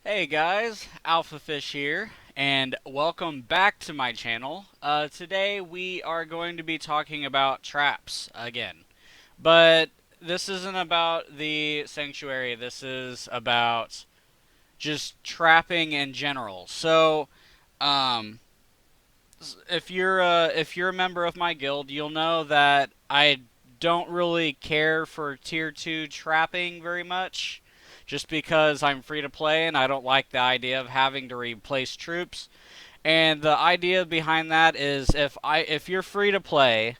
Hey guys, Alpha Fish here, and welcome back to my channel. Today we are going to be talking about traps again. But this isn't about the sanctuary, this is about just trapping in general. So, um, if you're a member of my guild, you'll know that I don't really care for tier 2 trapping very much, just because I'm free to play and I don't like the idea of having to replace troops. And the idea behind that is if you're free to play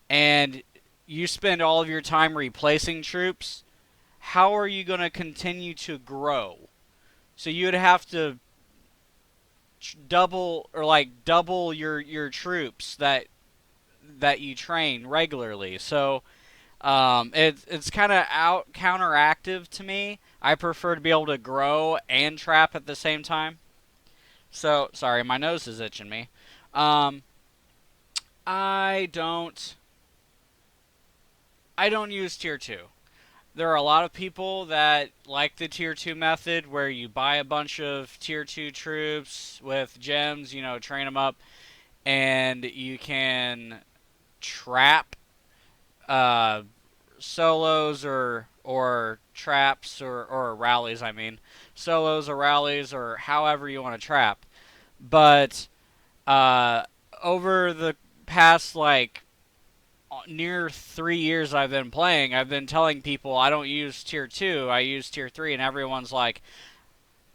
and you spend all of your time replacing troops, how are you going to continue to grow? So you would have to double your troops that you train regularly. So it's kind of out counteractive to me. I prefer to be able to grow and trap at the same time. So sorry, my nose is itching me. Um, I don't I don't use tier 2. There are a lot of people that like the tier 2 method where you buy a bunch of tier 2 troops with gems, train them up, and you can trap uh, solos or traps or rallies. I mean, solos or rallies or however you want to trap. But uh, over the past near 3 years I've been playing, I've been telling people I don't use tier 2, I use tier 3, and everyone's like,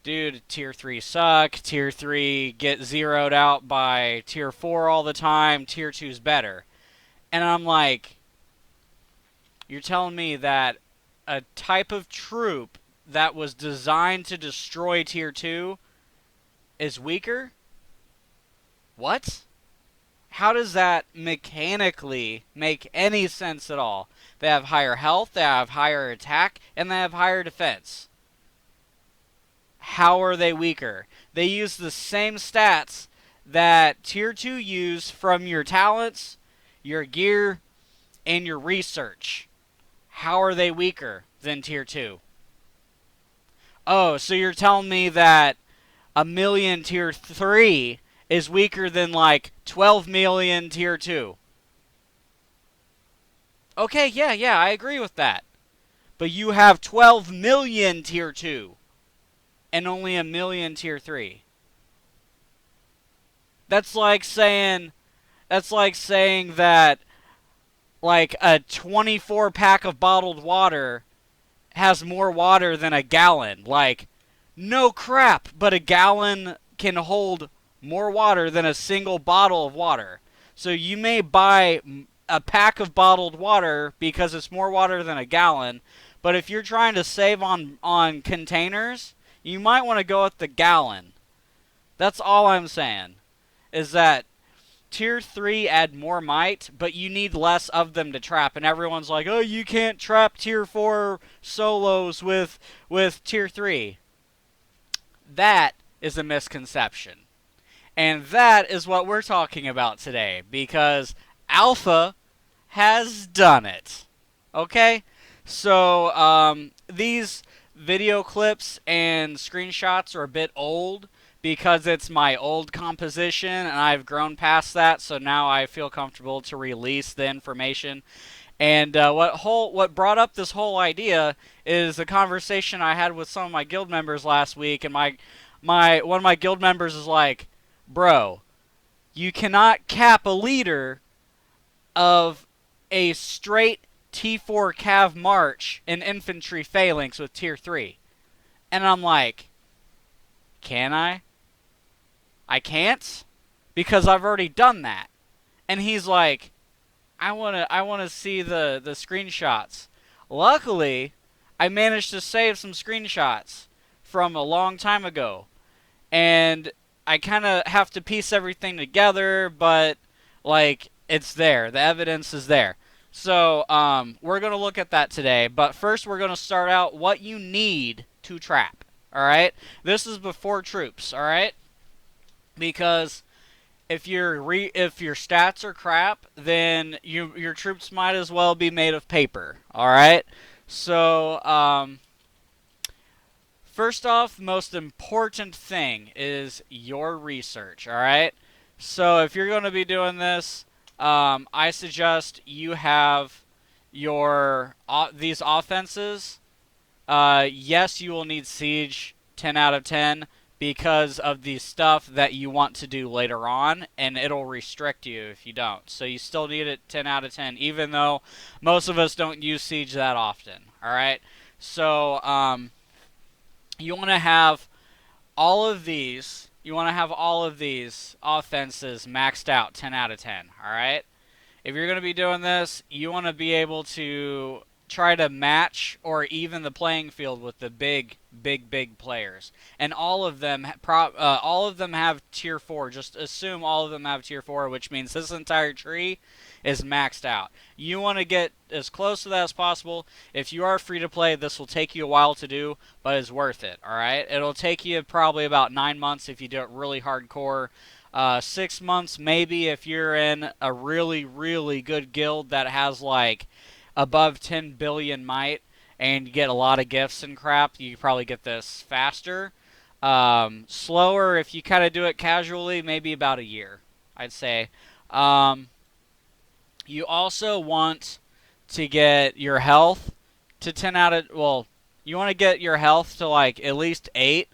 dude, tier 3 suck, tier 3 get zeroed out by tier 4 all the time, tier 2's better. And I'm like, you're telling me that a type of troop that was designed to destroy tier 2 is weaker? What? How does that mechanically make any sense at all? They have higher health, they have higher attack, and they have higher defense. How are they weaker? They use the same stats that tier 2 use from your talents, your gear, and your research. How are they weaker than tier 2? Oh, so you're telling me that a million tier 3 is weaker than like 12 million tier 2. Okay, yeah, I agree with that. But you have 12 million tier 2 and only a million tier 3. That's like saying that like a 24 pack of bottled water has more water than a gallon. Like, no crap, but a gallon can hold more water than a single bottle of water. So you may buy a pack of bottled water because it's more water than a gallon, but if you're trying to save on containers, you might want to go with the gallon. That's all I'm saying. Is that tier 3 add more might, but you need less of them to trap. And everyone's like, oh, you can't trap tier 4 solos with tier 3. That is a misconception. And that is what we're talking about today, because Alpha has done it. Okay? So, these video clips and screenshots are a bit old because it's my old composition and I've grown past that, so now I feel comfortable to release the information. And what brought up this whole idea is a conversation I had with some of my guild members last week, and my one of my guild members is like, "Bro, you cannot cap a leader of a straight T4 Cav March in infantry phalanx with tier 3." And I'm like, can I? I can't? Because I've already done that. And he's like, I wanna see the screenshots. Luckily, I managed to save some screenshots from a long time ago. And I kind of have to piece everything together, but like it's there. The evidence is there. So, we're going to look at that today, but first we're going to start out what you need to trap. All right? This is before troops, all right? Because if your stats are crap, then your troops might as well be made of paper. All right. So First off, the most important thing is your research, alright? So if you're going to be doing this, I suggest you have your these offenses. Yes, you will need Siege 10 out of 10 because of the stuff that you want to do later on, and it'll restrict you if you don't. So you still need it 10 out of 10, even though most of us don't use Siege that often, alright? So, you want to have all of these. You want to have all of these offenses maxed out 10 out of 10. All right. If you're going to be doing this, you want to be able to try to match or even the playing field with the big players. And all of them have tier 4. Just assume all of them have tier 4, which means this entire tree is maxed out. You want to get as close to that as possible. If you are free to play, this will take you a while to do, but it's worth it, alright? It'll take you probably about 9 months if you do it really hardcore. 6 months maybe if you're in a really good guild that has like above 10 billion might and you get a lot of gifts and crap, you can probably get this faster. Slower if you kind of do it casually, maybe about a year, I'd say. You also want to get your health to 10 out of... Well, you want to get your health to like at least 8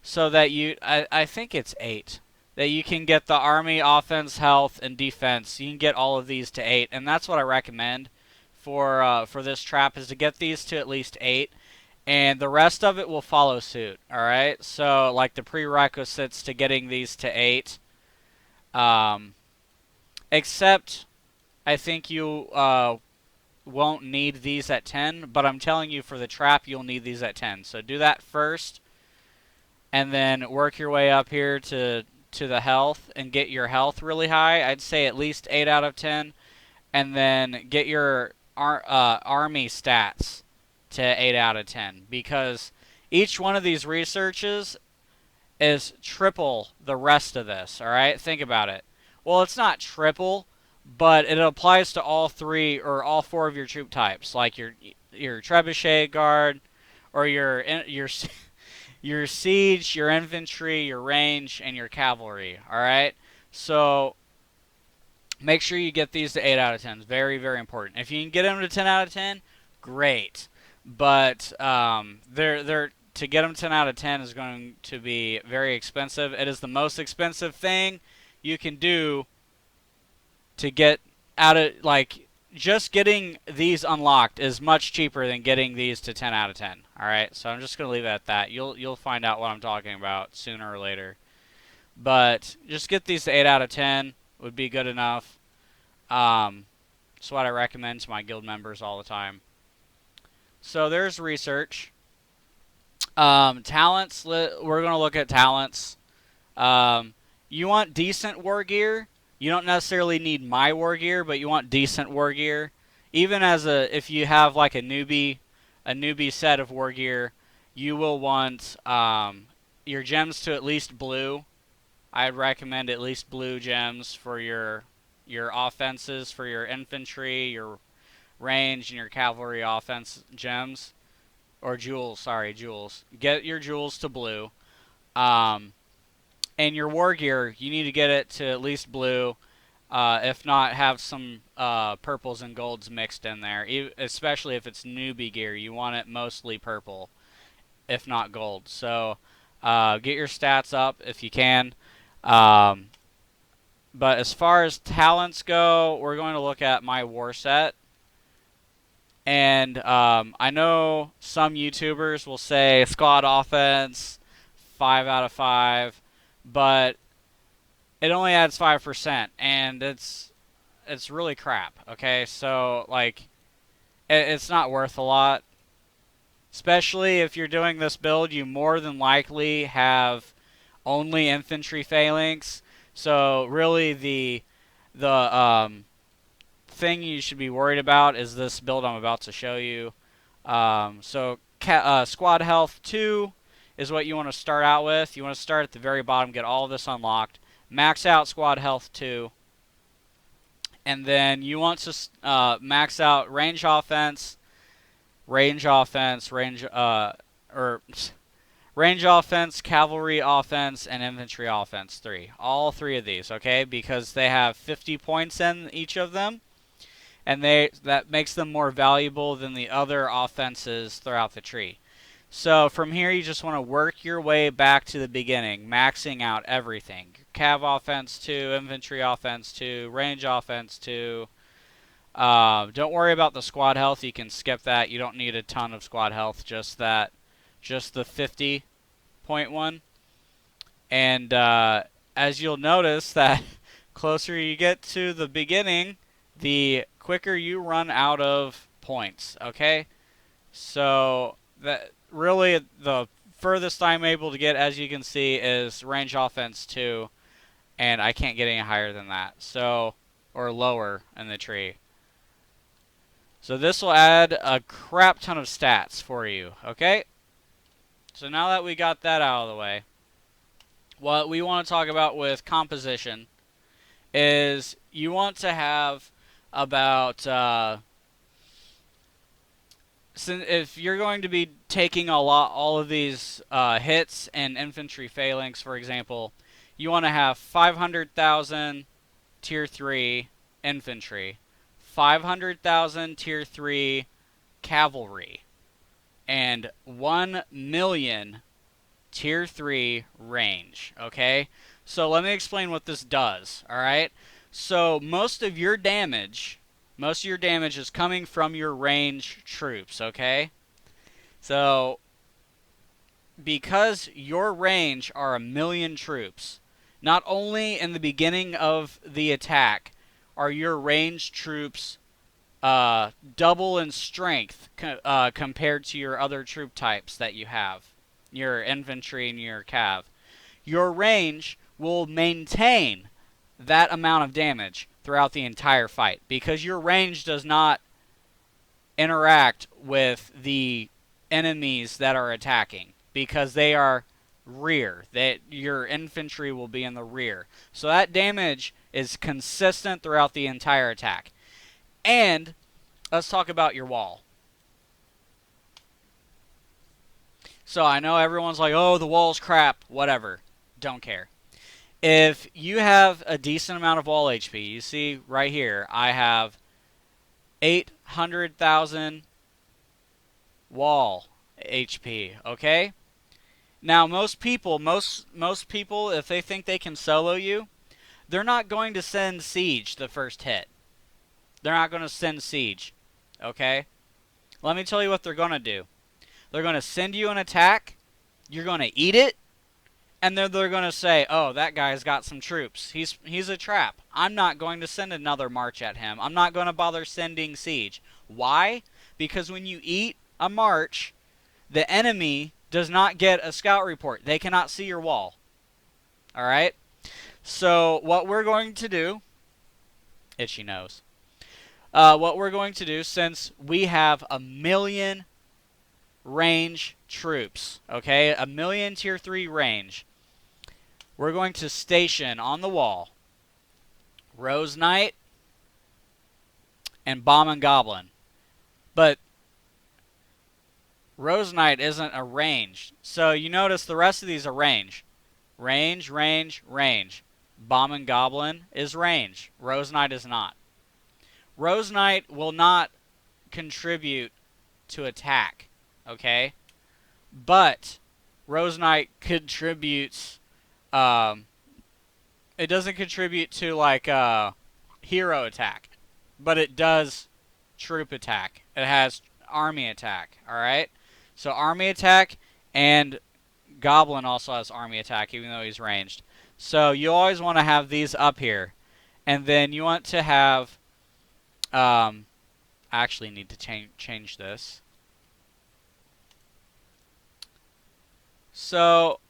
so that you... I think it's 8. That you can get the army, offense, health, and defense. You can get all of these to 8. And that's what I recommend for this trap is to get these to at least 8. And the rest of it will follow suit. Alright? So like the prerequisites to getting these to 8. Except... I think you won't need these at 10, but I'm telling you for the trap you'll need these at 10. So do that first, and then work your way up here to the health and get your health really high. I'd say at least 8 out of 10, and then get your army stats to 8 out of 10, because each one of these researches is triple the rest of this, alright? Think about it. Well, it's not triple, but it applies to all 3 or all 4 of your troop types, like your trebuchet guard, or your your siege, your infantry, your range, and your cavalry. All right, so make sure you get these to 8 out of 10. It's very important. If you can get them to 10 out of 10, great. But they're to get them 10 out of 10 is going to be very expensive. It is the most expensive thing you can do to get out of, like, just getting these unlocked is much cheaper than getting these to 10 out of 10. Alright, so I'm just going to leave it at that. You'll find out what I'm talking about sooner or later. But just get these to 8 out of 10 would be good enough. That's what I recommend to my guild members all the time. So there's research. Talents, we're going to look at talents. You want decent war gear. You don't necessarily need my war gear, but you want decent war gear. Even as if you have like a newbie set of war gear, you will want your gems to at least blue. I'd recommend at least blue gems for your offenses, for your infantry, your range, and your cavalry offense gems. Or jewels, sorry, jewels. Get your jewels to blue. And your war gear, you need to get it to at least blue. If not, have some purples and golds mixed in there. Especially if it's newbie gear, you want it mostly purple, if not gold. So get your stats up if you can. But as far as talents go, we're going to look at my war set. And I know some YouTubers will say squad offense, 5 out of 5. But it only adds 5%, and it's really crap, okay? So, like, it's not worth a lot. Especially if you're doing this build, you more than likely have only infantry phalanx. So, really, the thing you should be worried about is this build I'm about to show you. Squad health 2 is what you want to start out with. You want to start at the very bottom, get all of this unlocked, max out squad health 2, and then you want to max out range offense, range Range offense, cavalry offense, and infantry offense 3. All 3 of these, okay? Because they have 50 points in each of them, and that makes them more valuable than the other offenses throughout the tree. So from here, you just want to work your way back to the beginning, maxing out everything. Cav offense 2, infantry offense 2, range offense 2. Don't worry about the squad health. You can skip that. You don't need a ton of squad health, just the 50.1. And as you'll notice that closer you get to the beginning, the quicker you run out of points, okay? So that really the furthest I'm able to get, as you can see, is range offense 2, and I can't get any higher than that. So, or lower in the tree. So this will add a crap ton of stats for you, okay? So now that we got that out of the way, what we want to talk about with composition is you want to have about if you're going to be taking all of these hits and infantry phalanx, for example, you want to have 500,000 tier 3 infantry, 500,000 tier 3 cavalry, and 1 million tier 3 range, okay? So let me explain what this does, alright? So most of your damage is coming from your range troops, okay? So because your range are 1 million troops, not only in the beginning of the attack are your range troops double in strength compared to your other troop types that you have, your infantry and your cav. Your range will maintain that amount of damage throughout the entire fight because your range does not interact with the enemies that are attacking because they are rear. Your infantry will be in the rear. So that damage is consistent throughout the entire attack. And let's talk about your wall. So I know everyone's like, oh, the wall's crap. Whatever. Don't care. If you have a decent amount of wall HP, you see right here, I have 800,000 wall HP, okay? Now, most people, if they think they can solo you, they're not going to send siege the first hit. They're not going to send siege, okay? Let me tell you what they're going to do. They're going to send you an attack, you're going to eat it, and then they're going to say, oh, that guy's got some troops. He's a trap. I'm not going to send another march at him. I'm not going to bother sending siege. Why? Because when you eat a march, the enemy does not get a scout report. They cannot see your wall. Alright? So what we're going to do, itchy nose. What we're going to do, since we have 1 million range troops, okay, 1 million tier 3 range, we're going to station on the wall Rose Knight and Bomb and Goblin. But Rose Knight isn't a range. So you notice the rest of these are range. Range, range, range. Bomb and Goblin is range. Rose Knight is not. Rose Knight will not contribute to attack, okay? But Rose Knight contributes, it doesn't contribute to like hero attack, but it does troop attack. It has army attack, alright? So army attack, and Goblin also has army attack even though he's ranged. So you always want to have these up here. And then you want to have, I actually need to change this. So,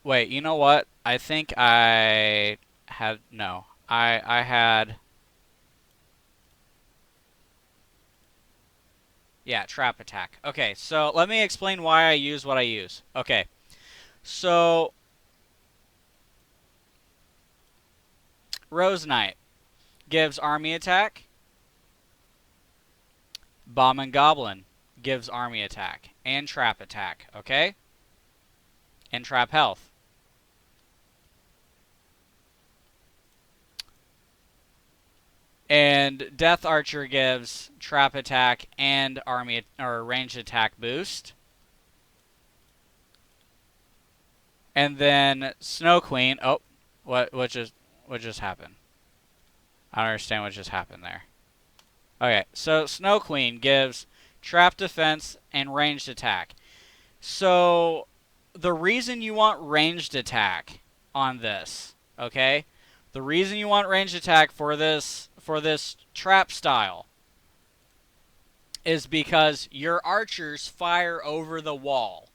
wait, you know what? I think I had, no. I had, yeah, trap attack. Okay, so let me explain why I use what I use. Okay, so Rose Knight gives army attack. Bomb and Goblin gives army attack and trap attack, okay? and trap health. And Death Archer gives trap attack and army or ranged attack boost. And then Snow Queen. Oh, what just happened? I don't understand what just happened there. Okay, so Snow Queen gives trap defense and ranged attack. So the reason you want ranged attack on this, okay? The reason you want ranged attack for this trap style is because your archers fire over the wall.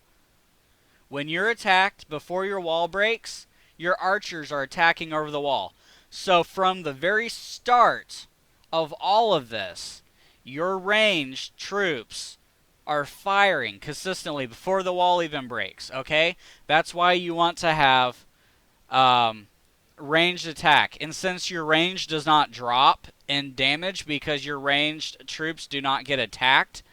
When you're attacked before your wall breaks, your archers are attacking over the wall. So from the very start of all of this, your ranged troops are firing consistently before the wall even breaks, okay? That's why you want to have ranged attack. And since your range does not drop in damage because your ranged troops do not get attacked,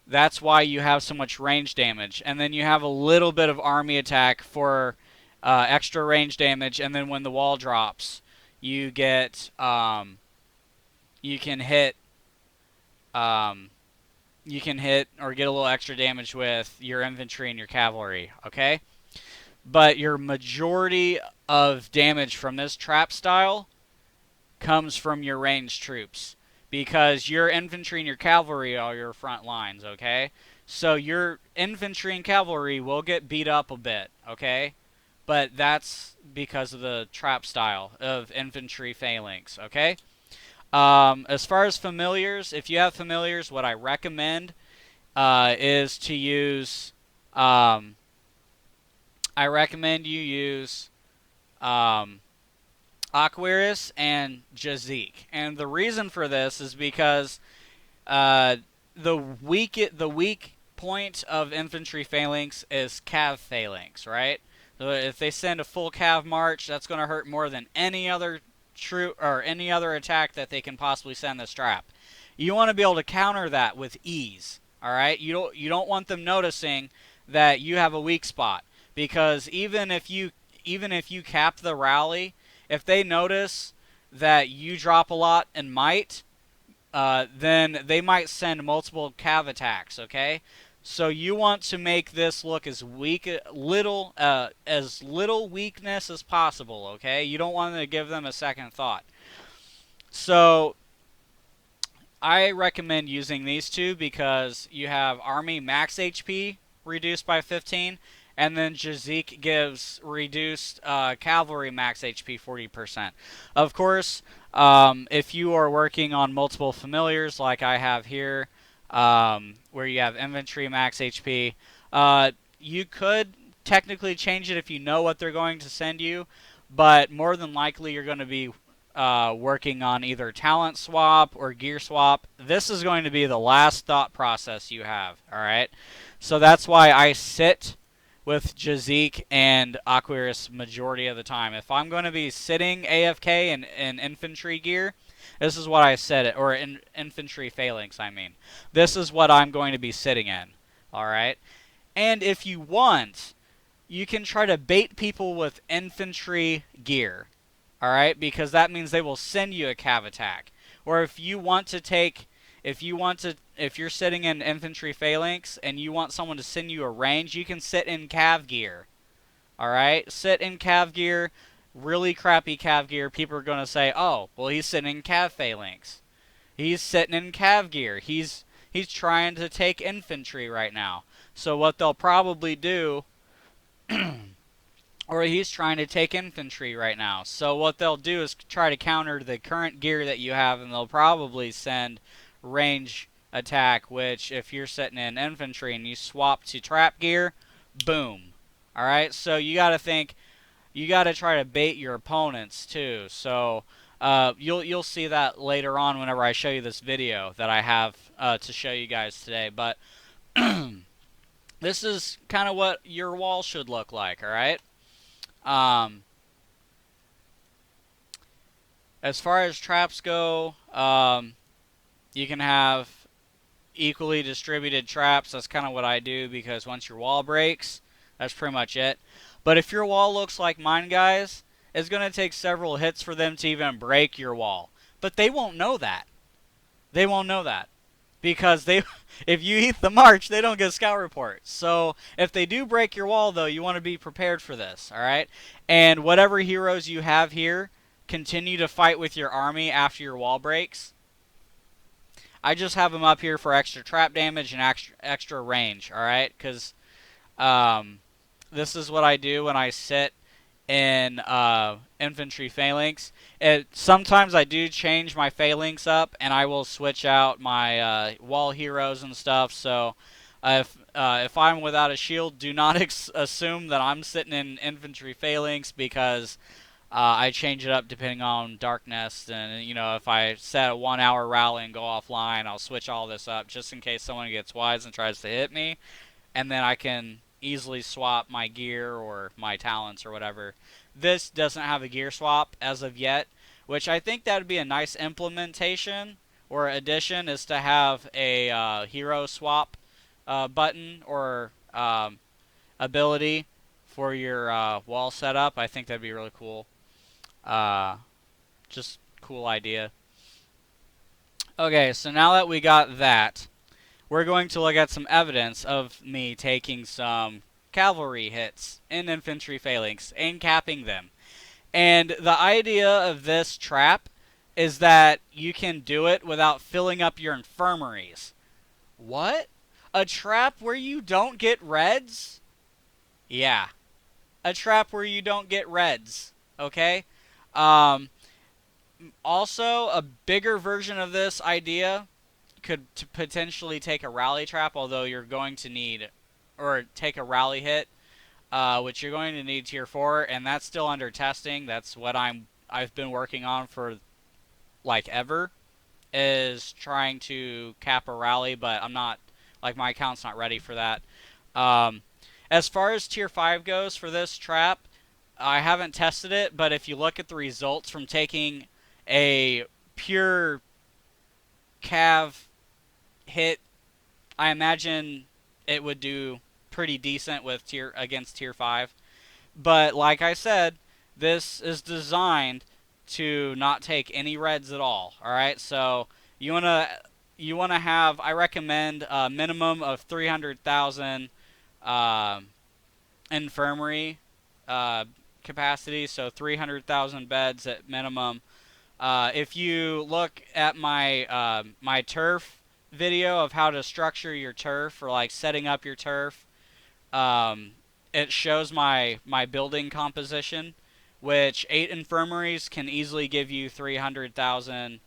that's why you have so much range damage. And then you have a little bit of army attack for extra range damage. And then when the wall drops, you get you can hit or get a little extra damage with your infantry and your cavalry. Okay, but your majority of damage from this trap style comes from your ranged troops, because your infantry and your cavalry are your front lines, okay? So your infantry and cavalry will get beat up a bit, okay? But that's because of the trap style of infantry phalanx, okay? As far as familiars, if you have familiars, what I recommend is to use... I recommend you use... Aquarius and Jazik. And the reason for this is because the weak point of infantry phalanx is cav phalanx, right? So if they send a full cav march, that's going to hurt more than any other troop or any other attack that they can possibly send this trap. You want to be able to counter that with ease. All right, you don't want them noticing that you have a weak spot, because even if you cap the rally, if they notice that you drop a lot in might, then they might send multiple cav attacks, okay? So you want to make this look as little weakness as possible, okay? You don't want to give them a second thought. So I recommend using these two because you have Army max HP reduced by 15, and then Jazik gives reduced cavalry max HP 40%. Of course, if you are working on multiple familiars like I have here, where you have infantry max HP, you could technically change it if you know what they're going to send you, but more than likely you're going to be working on either talent swap or gear swap. This is going to be the last thought process you have, alright? So that's why I sit with Jazik and Aquarius majority of the time. If I'm going to be sitting AFK in infantry gear, this is what I said it, or in infantry phalanx, I mean. This is what I'm going to be sitting in, alright? And if you want, you can try to bait people with infantry gear, alright? Because that means they will send you a cav attack. Or if you want to take... If you're sitting in infantry phalanx and you want someone to send you a range, you can sit in cav gear. Alright? Sit in cav gear, really crappy cav gear. People are going to say, oh, well, he's sitting in cav phalanx. He's sitting in cav gear. He's trying to take infantry right now. So what they'll probably do... or he's trying to take infantry right now. So what they'll do is try to counter the current gear that you have, and they'll probably send range attack, which if you're sitting in infantry and you swap to trap gear, boom. Alright, so you got to think, you got to try to bait your opponents too. So you'll see that later on whenever I show you this video that I have to show you guys today. But this is kind of what your wall should look like, alright? As far as traps go, you can have equally distributed traps. That's kind of what I do, because once your wall breaks, That's pretty much it. But if your wall looks like mine, guys, it's going to take several hits for them to even break your wall. But they won't know that. They won't know that. Because they, if you eat the march, they don't get scout reports. So if they do break your wall, though, you want to be prepared for this, all right? And whatever heroes you have here, continue to fight with your army after your wall breaks. I just have them up here for extra trap damage and extra range, all right? Because this is what I do when I sit in infantry phalanx. Sometimes I do change my phalanx up, and I will switch out my wall heroes and stuff. So if I'm without a shield, do not assume that I'm sitting in infantry phalanx, because I change it up depending on darkness. And you know, if I set a 1 hour rally and go offline, I'll switch all this up just in case someone gets wise and tries to hit me, and then I can easily swap my gear or my talents or whatever. This doesn't have a gear swap as of yet, which I think that would be a nice implementation or addition, is to have a hero swap button or ability for your wall setup. I think that'd be really cool. Just cool idea. Okay, so now that we got that, we're going to look at some evidence of me taking some cavalry hits in infantry phalanx and capping them. And the idea of this trap is that you can do it without filling up your infirmaries. What? A trap where you don't get reds? Yeah. A trap where you don't get reds. Okay? Also, a bigger version of this idea could potentially take a rally trap, although you're going to need, or take a rally hit, which you're going to need tier 4, and that's still under testing. That's what I've been working on for like ever, is trying to cap a rally, but I'm not, like, my account's not ready for that. As far as tier 5 goes for this trap, I haven't tested it, but if you look at the results from taking a pure cav hit, I imagine it would do pretty decent with against tier 5. But like I said, this is designed to not take any reds at all. All right, so you wanna have, I recommend a minimum of 300,000 infirmary capacity, so 300,000 beds at minimum. If you look at my my turf video of how to structure your turf, or like setting up your turf, it shows my building composition, which 8 infirmaries can easily give you 300,000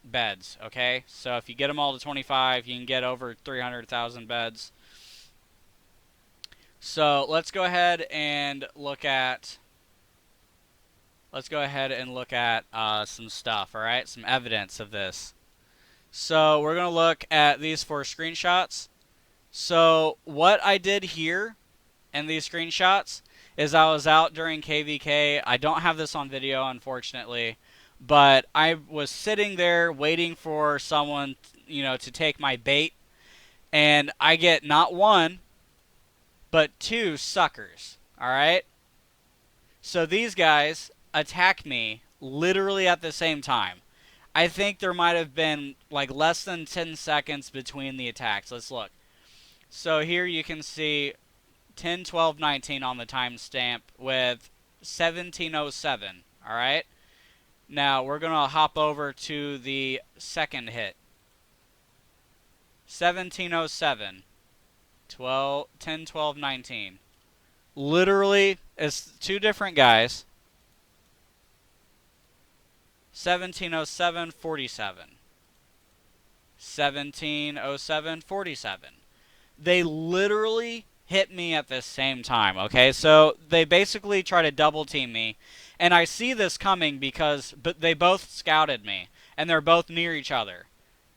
beds. Okay, so if you get them all to 25, you can get over 300,000 beds. So let's go ahead and look at some stuff. All right, some evidence of this. So we're going to look at these 4 screenshots. So what I did here in these screenshots is I was out during KVK. I don't have this on video, unfortunately, but I was sitting there waiting for someone, you know, to take my bait, and I get not 1, but 2 suckers. All right? So these guys attack me literally at the same time. I think there might have been like less than 10 seconds between the attacks. Let's look. So here you can see 10, 12, 19 on the timestamp with 1707. All right. Now we're going to hop over to the second hit. 1707. 10, 12, 19. Literally, it's 2 different guys. 1707, 47. 1707, 47. They literally hit me at the same time, okay? So they basically try to double team me, and I see this coming because they both scouted me, and they're both near each other.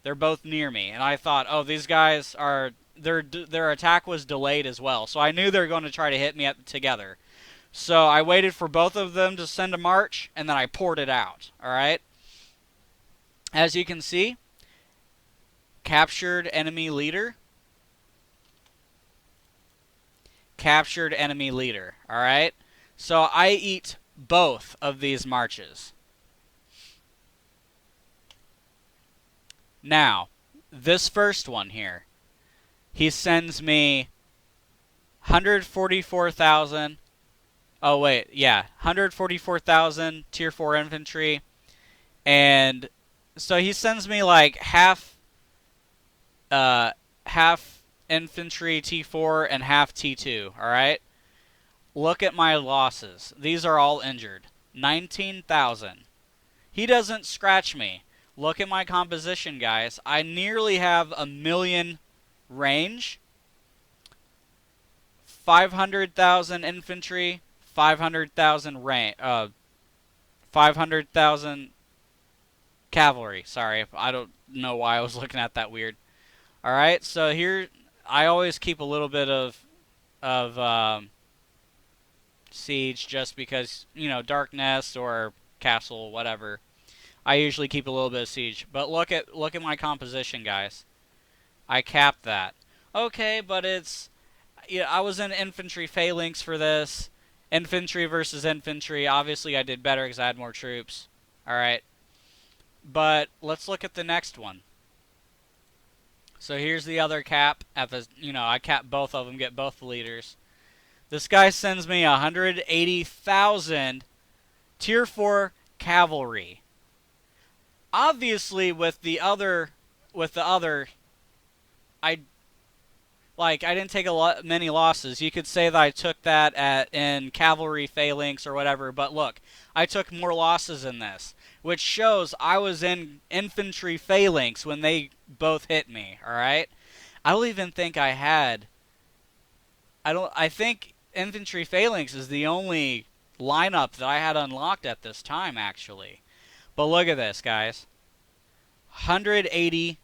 They're both near me, and I thought, oh, these guys are, their attack was delayed as well, so I knew they were going to try to hit me together. So I waited for both of them to send a march, and then I poured it out, alright? As you can see, captured enemy leader. captured enemy leader. Alright? So I eat both of these marches. Now, this first one here, he sends me 144,000. Oh, wait, yeah. 144,000 tier 4 infantry. And so he sends me like half infantry T4 and half T2, alright? Look at my losses. These are all injured. 19,000. He doesn't scratch me. Look at my composition, guys. I nearly have a million range. 500,000 infantry, 500,000 range, 500,000 cavalry. Sorry, I don't know why I was looking at that weird. All right, so here I always keep a little bit of siege just because, you know, dark nest or castle, whatever. I usually keep a little bit of siege. But look at my composition, guys. I capped that. Okay, but it's, yeah, I was in infantry phalanx for this. Infantry versus infantry. Obviously, I did better because I had more troops. All right. But let's look at the next one. So here's the other cap. At the, you know, I cap both of them, get both the leaders. This guy sends me 180,000 tier 4 cavalry. Obviously, with the other, I didn't take many losses. You could say that I took that in cavalry phalanx or whatever, but look, I took more losses in this, which shows I was in infantry phalanx when they both hit me, alright? I don't even think I had... I think infantry phalanx is the only lineup that I had unlocked at this time, actually. But look at this, guys. 180,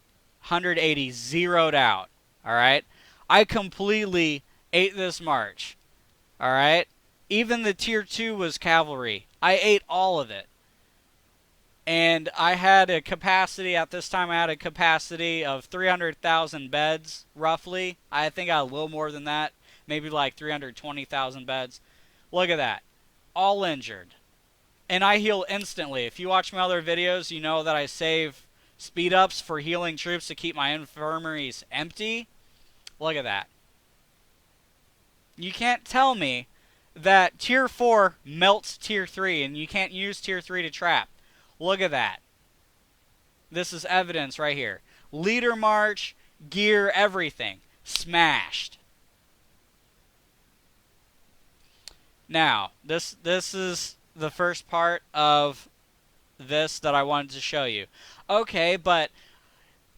zeroed out, alright? I completely ate this march, alright? Even the tier 2 was cavalry. I ate all of it. And I had a capacity, at this time I had a capacity of 300,000 beds, roughly. I think I had a little more than that. Maybe like 320,000 beds. Look at that. All injured. And I heal instantly. If you watch my other videos, you know that I save speed ups for healing troops to keep my infirmaries empty. Look at that. You can't tell me that tier 4 melts tier 3 and you can't use tier 3 to trap. Look at that. This is evidence right here. Leader march, gear, everything. Smashed. Now, this is the first part of this that I wanted to show you. Okay, but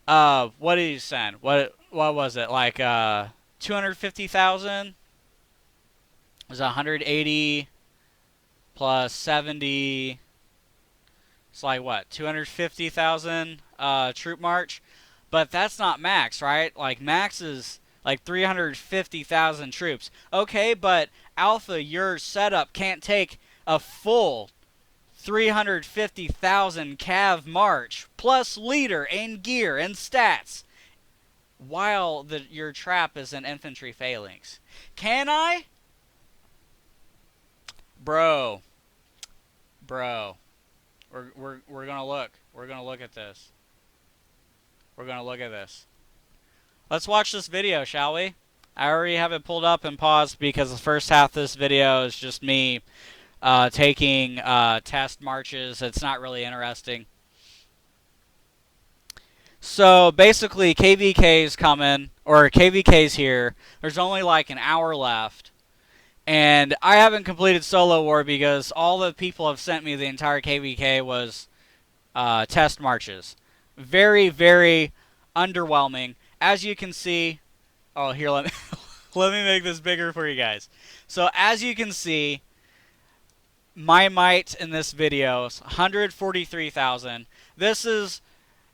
what did you send? What was it? Like 250,000? It was 180 plus 70. It's like what? 250,000 troop march. But that's not max, right? Like max is like 350,000 troops. Okay, but Alpha, your setup can't take a full 350,000 cav march plus leader and gear and stats while your trap is an infantry phalanx. Can I? Bro. We're gonna look. We're gonna look at this. We're gonna look at this. Let's watch this video, shall we? I already have it pulled up and paused because the first half of this video is just me taking test marches. It's not really interesting. So basically, KVK's coming, or KVK's here. There's only like an hour left. And I haven't completed Solo War because all the people have sent me the entire KVK was test marches. Very, very underwhelming. As you can see... Oh, here, let me, let me make this bigger for you guys. So, as you can see, my might in this video is 143,000. This is...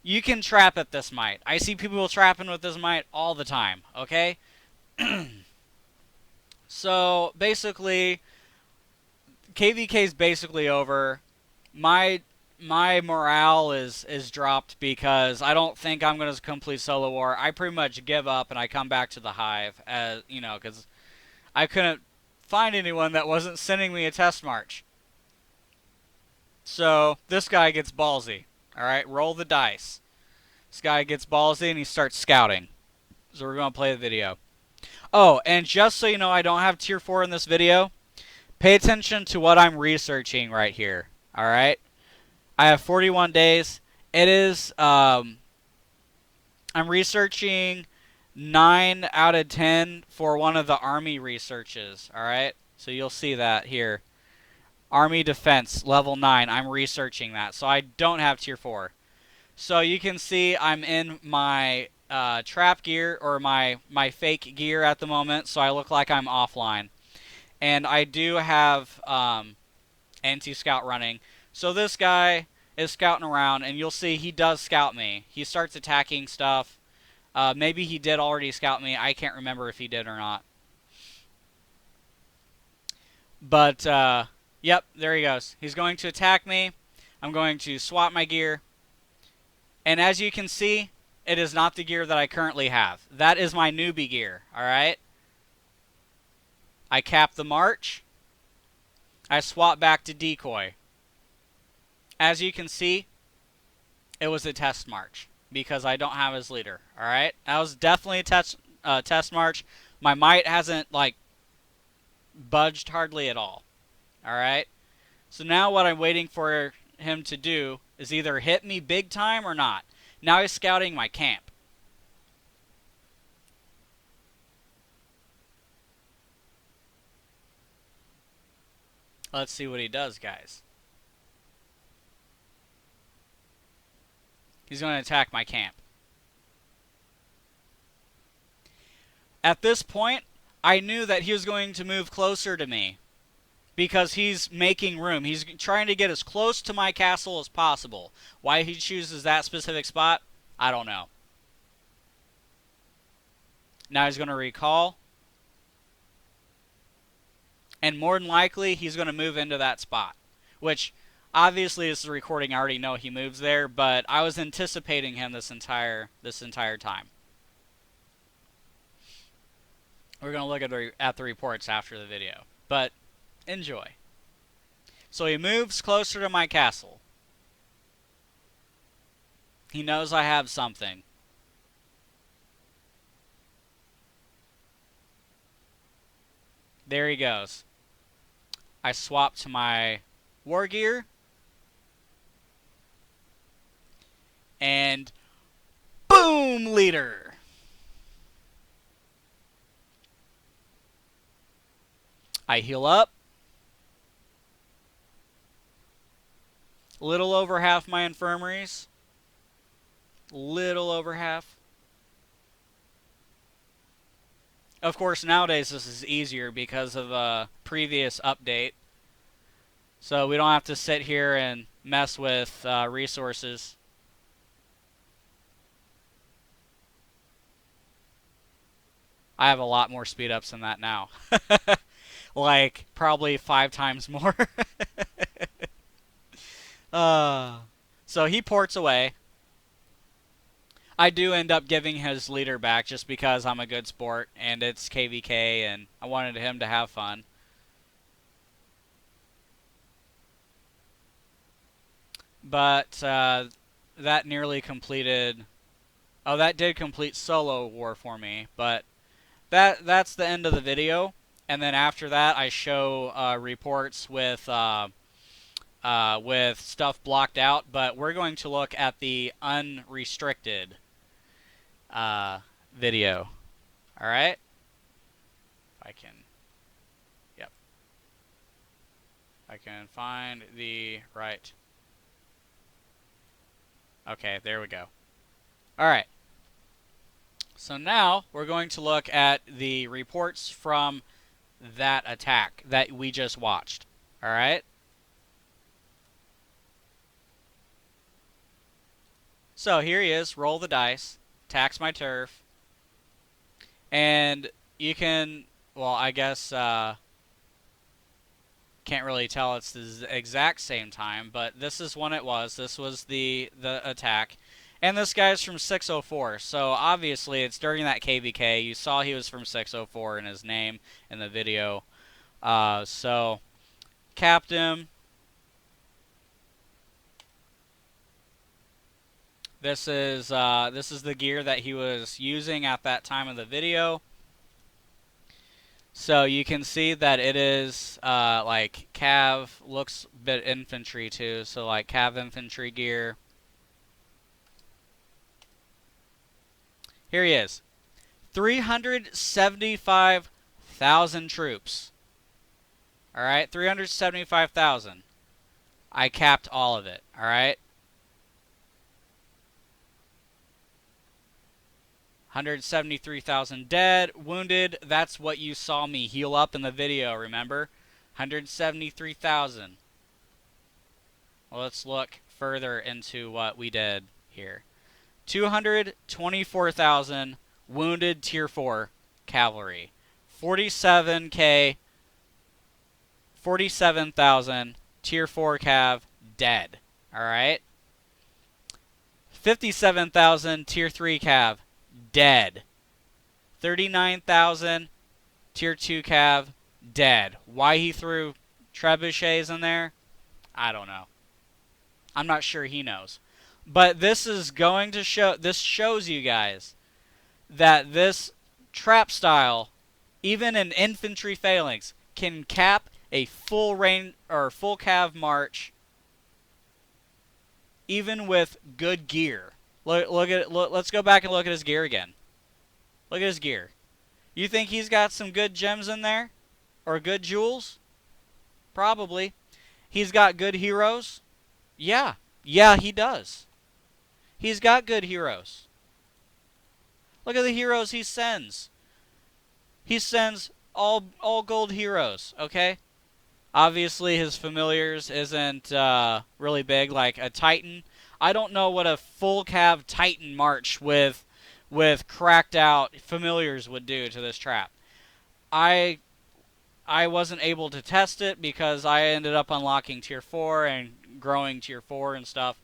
You can trap at this might. I see people trapping with this might all the time, okay? So, basically, KVK's basically over. My morale is dropped because I don't think I'm going to complete Solo War. I pretty much give up and I come back to the Hive, as you know, because I couldn't find anyone that wasn't sending me a test march. So this guy gets ballsy. Alright, roll the dice. This guy gets ballsy and he starts scouting. So we're going to play the video. Oh, and just so you know I don't have tier 4 in this video, pay attention to what I'm researching right here. Alright? I have 41 days. It is, I'm researching 9 out of 10 for one of the Army researches. Alright? So you'll see that here. Army Defense, level 9. I'm researching that. So I don't have tier 4. So you can see I'm in my trap gear, or my fake gear at the moment. So I look like I'm offline. And I do have anti-scout running. So this guy is scouting around, and you'll see he does scout me. He starts attacking stuff. Maybe he did already scout me. I can't remember if he did or not. But, yep, there he goes. He's going to attack me. I'm going to swap my gear. And as you can see, it is not the gear that I currently have. That is my newbie gear, alright? I cap the march. I swap back to decoy. As you can see, it was a test march because I don't have his leader, alright? That was definitely a test march. My might hasn't, like, budged hardly at all, alright? So now what I'm waiting for him to do is either hit me big time or not. Now he's scouting my camp. Let's see what he does, guys. He's going to attack my camp. At this point, I knew that he was going to move closer to me because he's making room. He's trying to get as close to my castle as possible. Why he chooses that specific spot, I don't know. Now he's going to recall. And more than likely, he's going to move into that spot. Which, obviously, this is a recording. I already know he moves there. But I was anticipating him this entire time. We're going to look at the reports after the video. But, enjoy. So he moves closer to my castle. He knows I have something. There he goes. I swap to my war gear. And boom, leader. I heal up. Little over half my infirmaries. Little over half. Of course, nowadays this is easier because of a previous update. So we don't have to sit here and mess with resources. I have a lot more speed ups than that now. Like, probably 5 times more. So he ports away. I do end up giving his leader back just because I'm a good sport and it's KVK and I wanted him to have fun. But that nearly completed... Oh, that did complete solo war for me, but that's the end of the video. And then after that, I show reports with stuff blocked out. But we're going to look at the unrestricted video. All right. If I can. Yep. I can find the right. Okay, there we go. All right. So now we're going to look at the reports from that attack that we just watched. All right. So here he is. Roll the dice. Tax my turf. And you can, well, I guess, can't really tell it's the exact same time, but this is when it was. This was the attack. And this guy's from 604, so obviously it's during that KVK. You saw he was from 604 in his name in the video. So capped him. This is the gear that he was using at that time of the video. So you can see that it is like cav, looks a bit infantry too. So like cav infantry gear. Here he is. 375,000 troops. Alright, 375,000. I capped all of it, alright? 173,000 dead, wounded. That's what you saw me heal up in the video, remember? 173,000. Well, let's look further into what we did here. 224,000 wounded tier 4 cavalry. 47,000 tier 4 cav dead. Alright? 57,000 tier 3 cav dead. 39,000 tier 2 cav dead. Why he threw trebuchets in there, I don't know. I'm not sure he knows. But this is going to show, this shows you guys that this trap style, even an infantry phalanx, can cap a full range or full cav march even with good gear. Look at it. Let's go back and look at his gear again. Look at his gear. You think he's got some good gems in there? Or good jewels? Probably. He's got good heroes? Yeah. Yeah, he does. He's got good heroes. Look at the heroes he sends. He sends all gold heroes, okay? Obviously, his familiars isn't really big, like a Titan. I don't know what a full cav Titan march with cracked out familiars would do to this trap. I wasn't able to test it because I ended up unlocking tier 4 and growing tier 4 and stuff.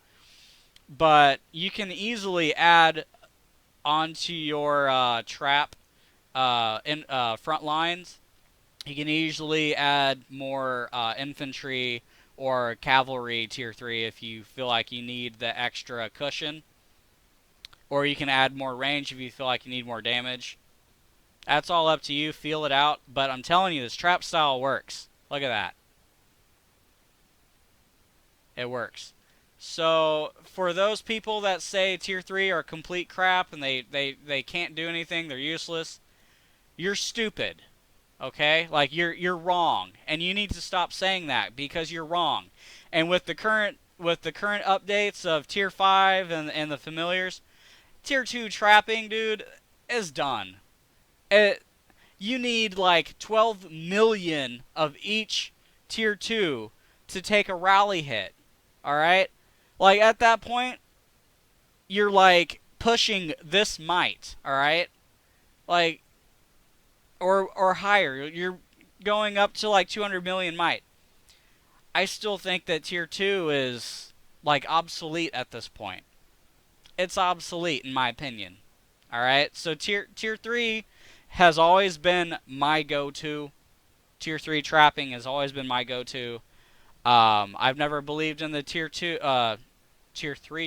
But you can easily add onto your trap front lines. You can easily add more infantry or cavalry tier 3 if you feel like you need the extra cushion. Or you can add more range if you feel like you need more damage. That's all up to you. Feel it out. But I'm telling you, this trap style works. Look at that. It works. So, for those people that say tier 3 are complete crap and they can't do anything, they're useless, you're stupid. Okay? Like, you're wrong. And you need to stop saying that because you're wrong. And with the current updates of tier 5 and the familiars, tier 2 trapping, dude, is done. You need like 12 million of each tier 2 to take a rally hit. Alright? Like, at that point, you're like pushing this might. Alright? Like, or higher. You're going up to like 200 million might. I still think that tier 2 is like obsolete at this point. It's obsolete in my opinion. Alright? So tier 3 has always been my go-to. Tier 3 trapping has always been my go-to. I've never believed in the tier 3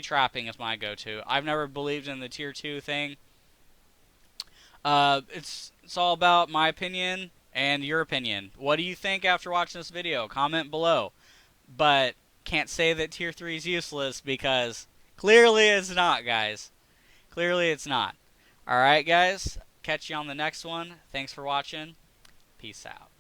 trapping as my go-to. I've never believed in the tier 2 thing. It's all about my opinion and your opinion. What do you think after watching this video? Comment below. But can't say that tier 3 is useless because clearly it's not, guys. Clearly it's not. Alright, guys. Catch you on the next one. Thanks for watching. Peace out.